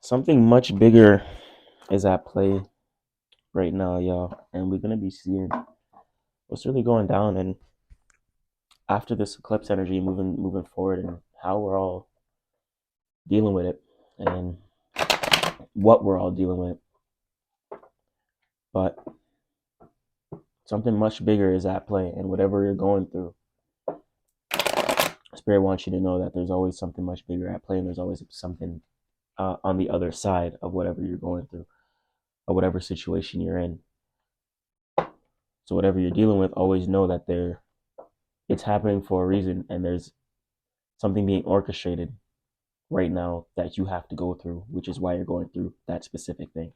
Something much bigger is at play right now, y'all, and we're gonna be seeing what's really going down and after this eclipse energy moving forward and how we're all dealing with it and what we're all dealing with. But something much bigger is at play, and whatever you're going through, Spirit wants you to know that there's always something much bigger at play, and there's always something on the other side of whatever you're going through or whatever situation you're in. So whatever you're dealing with, always know that it's happening for a reason, and there's something being orchestrated right now that you have to go through, which is why you're going through that specific thing.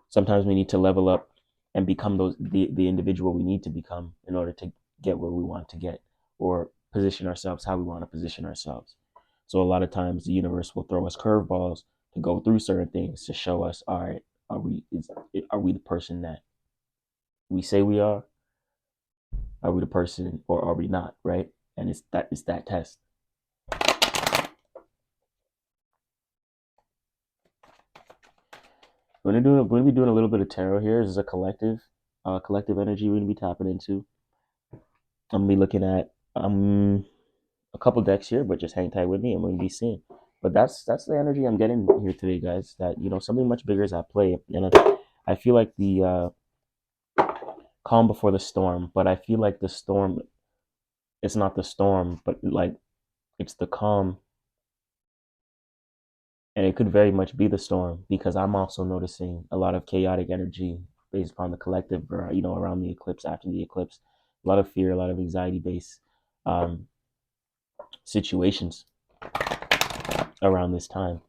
Sometimes we need to level up and become the individual we need to become in order to get where we want to get, or position ourselves how we want to position ourselves. So a lot of times the universe will throw us curveballs to go through certain things to show us, all right, are we the person that we say we are? Are we the person, or are we not? Right? And it's that test. We're gonna be doing a little bit of tarot here. This is a collective energy we're gonna be tapping into. I'm gonna be looking at a couple decks here, but just hang tight with me and we're gonna be seeing. But that's the energy I'm getting here today, guys. That something much bigger is at play, and I feel like the calm before the storm. But I feel like the storm, it's not the storm, but like it's the calm, and it could very much be the storm because I'm also noticing a lot of chaotic energy based upon the collective, around the eclipse, after the eclipse, a lot of fear, a lot of anxiety based um, situations around this time.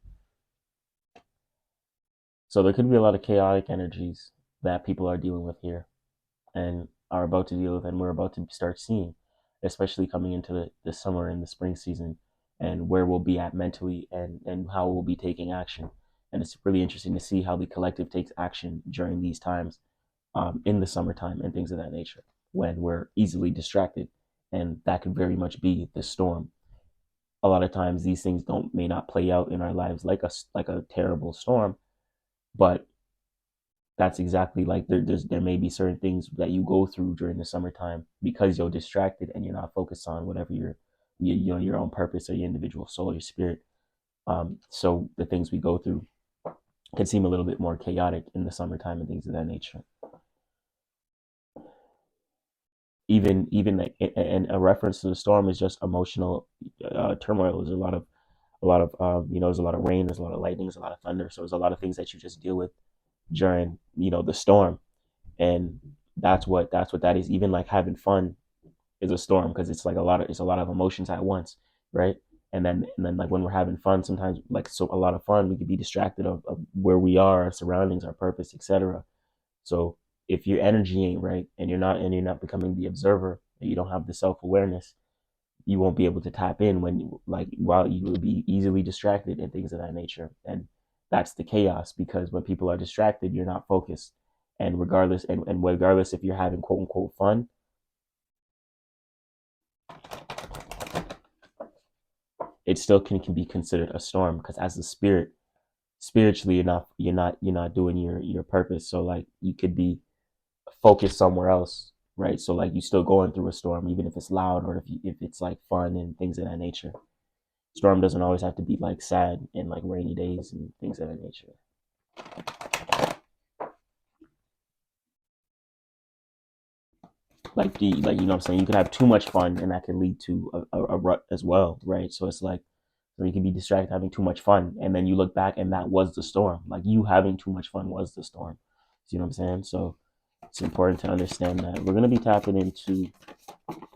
So there could be a lot of chaotic energies that people are dealing with here and are about to deal with, and we're about to start seeing, especially coming into the summer and the spring season, and where we'll be at mentally, and how we'll be taking action. And it's really interesting to see how the collective takes action during these times, in the summertime and things of that nature, when we're easily distracted. And that could very much be the storm. A lot of times these things may not play out in our lives like a terrible storm, but that's exactly like there may be certain things that you go through during the summertime because you're distracted and you're not focused on whatever your own purpose or your individual soul, your spirit. So the things we go through can seem a little bit more chaotic in the summertime and things of that nature. Even like, and a reference to the storm is just emotional turmoil. There's there's a lot of rain, there's a lot of lightning, there's a lot of thunder. So there's a lot of things that you just deal with during the storm, and that's what that is. Even like having fun is a storm because it's a lot of emotions at once, right? And then like when we're having fun, sometimes like so a lot of fun, we could be distracted of where we are, our surroundings, our purpose, etc. So if your energy ain't right and you're not becoming the observer, and you don't have the self-awareness, you won't be able to tap in when while you will be easily distracted and things of that nature. And that's the chaos, because when people are distracted, you're not focused. And regardless if you're having quote unquote fun, it still can be considered a storm, because as a spirit, spiritually you're not doing your purpose. So like you could be focused somewhere else, right? So like you still going through a storm, even if it's loud, or if it's like fun and things of that nature. Storm doesn't always have to be like sad and like rainy days and things of that nature. Like what I'm saying, you could have too much fun and that could lead to a rut as well, right? So it's like, so you can be distracted having too much fun, and then you look back and that was the storm. Like you having too much fun was the storm. See what I'm saying? So it's important to understand that. We're gonna be tapping into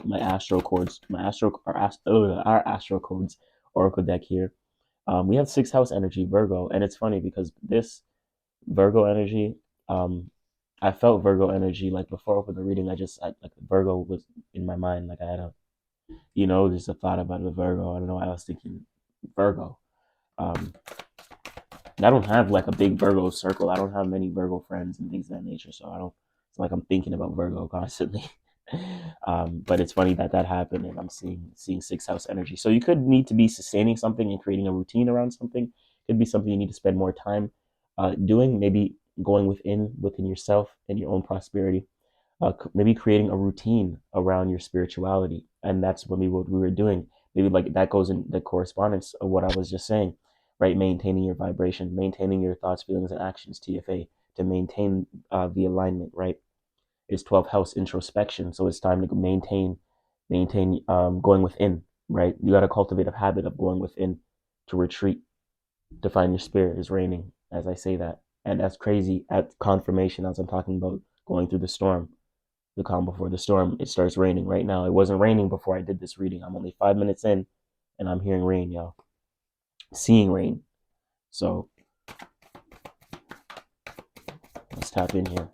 my astro codes, our astro codes oracle deck here. We have sixth house energy, Virgo, and it's funny because this Virgo energy, I felt Virgo energy like before I opened the reading. Like Virgo was in my mind. Like I had just a thought about the Virgo. I don't know why I was thinking Virgo. Um, and I don't have like a big Virgo circle. I don't have many Virgo friends and things of that nature. So I don't. It's like I'm thinking about Virgo constantly. But it's funny that that happened, and I'm seeing sixth house energy. So you could need to be sustaining something and creating a routine around something. It could be something you need to spend more time doing. Maybe going within yourself and your own prosperity. Maybe creating a routine around your spirituality, and that's what we were doing. Maybe like that goes in the correspondence of what I was just saying, right? Maintaining your vibration, maintaining your thoughts, feelings, and actions. TFA, to maintain the alignment, right? It's 12th house introspection, so it's time to maintain going within, right? You got to cultivate a habit of going within, to retreat, to find your spirit is raining as I say that. And that's crazy at confirmation, as I'm talking about going through the storm, the calm before the storm. It starts raining right now. It wasn't raining before I did this reading. I'm only 5 minutes in and I'm hearing rain, y'all. Seeing rain. So let's tap in here.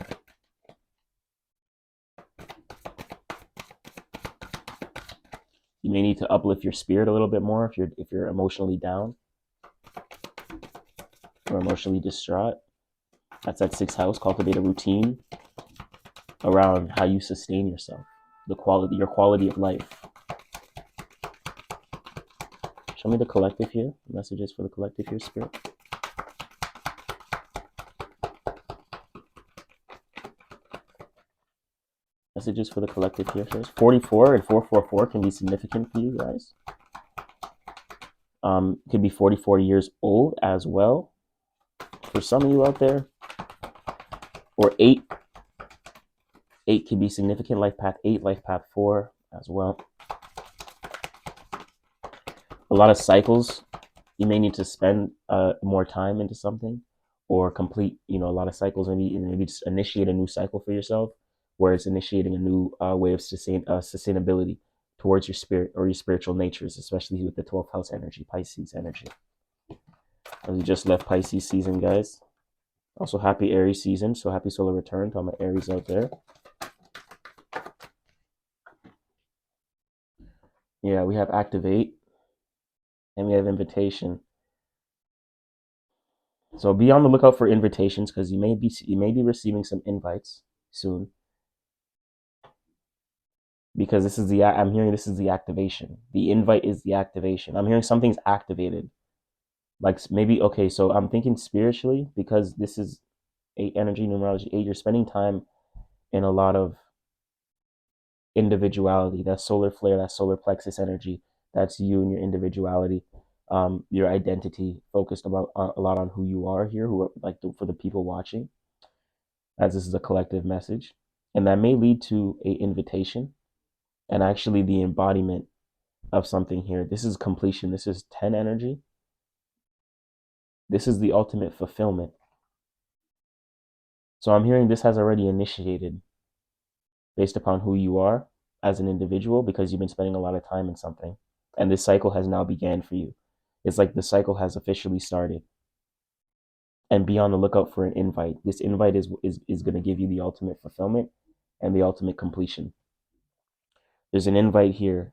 You may need to uplift your spirit a little bit more if you're emotionally down or emotionally distraught. That's that sixth house. Cultivate a routine around how you sustain yourself, your quality of life. Show me the collective here. Messages for the collective here, spirit. Messages for the collective here, says 44 and 444 can be significant for you guys. Could be 44 years old as well for some of you out there. Or 8. 8 could be significant. Life path 8, life path 4 as well. A lot of cycles. You may need to spend more time into something, or complete, a lot of cycles. Maybe just initiate a new cycle for yourself, where it's initiating a new way of sustainability towards your spirit or your spiritual natures, especially with the 12th house energy, Pisces energy. As we just left Pisces season, guys. Also, happy Aries season. So happy solar return to all my Aries out there. Yeah, we have activate and we have invitation. So be on the lookout for invitations, because you may be receiving some invites soon. Because I'm hearing this is the activation. The invite is the activation. I'm hearing something's activated. Like maybe, okay, so I'm thinking spiritually, because this is 8 energy, numerology 8. You're spending time in a lot of individuality. That solar flare, that solar plexus energy. That's you and your individuality, your identity, focused about a lot on who you are here, who are like for the people watching, as this is a collective message, and that may lead to a invitation and actually the embodiment of something here. This is completion. This is 10 energy. This is the ultimate fulfillment. So I'm hearing this has already initiated based upon who you are as an individual, because you've been spending a lot of time in something, and this cycle has now began for you. It's like the cycle has officially started. And be on the lookout for an invite. This invite is going to give you the ultimate fulfillment and the ultimate completion. There's an invite here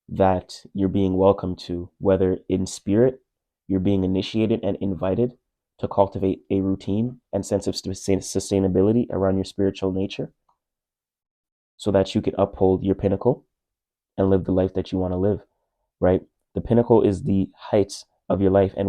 that you're being welcomed to, whether in spirit, you're being initiated and invited to cultivate a routine and sense of sustainability around your spiritual nature, so that you can uphold your pinnacle and live the life that you want to live, right? The pinnacle is the heights of your life and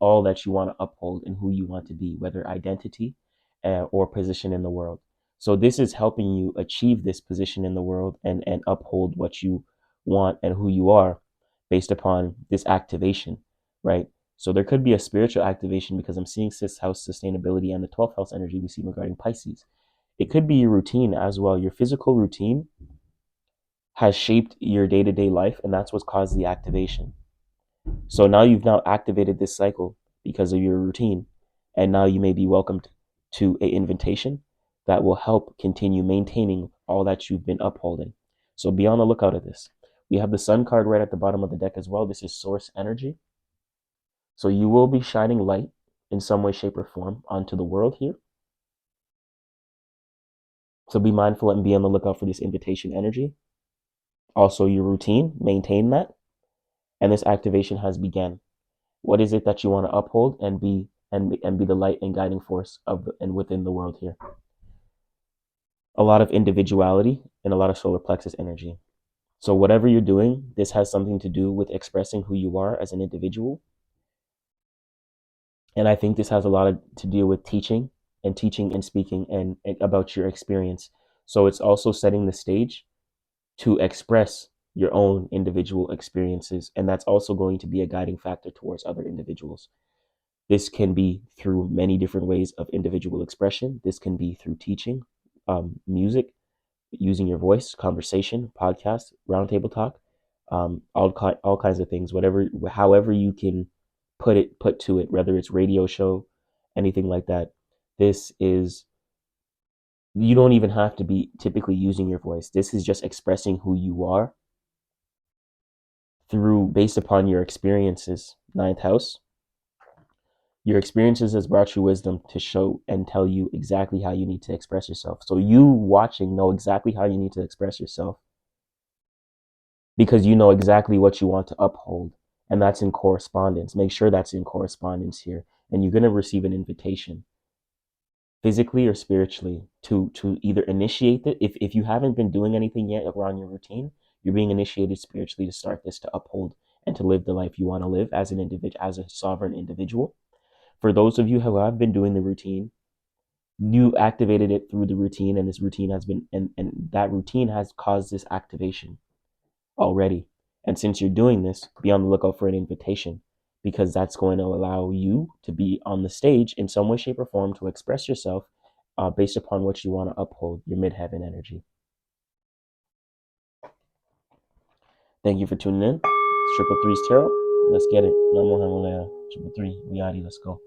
all that you want to uphold and who you want to be, whether identity or position in the world. So this is helping you achieve this position in the world and uphold what you want and who you are based upon this activation, right? So there could be a spiritual activation, because I'm seeing sixth house sustainability and the 12th house energy we see regarding Pisces. It could be your routine as well. Your physical routine has shaped your day-to-day life, and that's what's caused the activation. So now you've now activated this cycle because of your routine, and now you may be welcomed to an invitation that will help continue maintaining all that you've been upholding. So be on the lookout of this. We have the sun card right at the bottom of the deck as well. This is source energy. So you will be shining light in some way, shape, or form onto the world here. So be mindful and be on the lookout for this invitation energy. Also, your routine, maintain that. And this activation has begun. What is it that you want to uphold and be the light and guiding force of and within the world here? a lot of individuality, and a lot of solar plexus energy. So whatever you're doing, this has something to do with expressing who you are as an individual. And I think this has a lot to do with teaching and speaking and about your experience. So it's also setting the stage to express your own individual experiences. And that's also going to be a guiding factor towards other individuals. This can be through many different ways of individual expression. This can be through teaching, music, using your voice, conversation, podcast, roundtable talk, all kinds of things. However you can put to it, whether it's radio show, anything like that. This is You don't even have to be typically using your voice. This is just expressing who you are through based upon your experiences. Ninth house. Your experiences has brought you wisdom to show and tell you exactly how you need to express yourself. So you watching know exactly how you need to express yourself because you know exactly what you want to uphold. And that's in correspondence. Make sure that's in correspondence here. And you're going to receive an invitation, physically or spiritually, to either initiate it. If you haven't been doing anything yet around your routine, you're being initiated spiritually to start this, to uphold and to live the life you want to live as an individual, as a sovereign individual. For those of you who have been doing the routine, you activated it through the routine, and this routine has been and that routine has caused this activation already. And since you're doing this, be on the lookout for an invitation, because that's going to allow you to be on the stage in some way, shape, or form to express yourself based upon what you want to uphold, your midheaven energy. Thank you for tuning in. It's Triple Three's Tarot. Let's get it. Namo Hamalaya. Triple Three. We out. Let's go.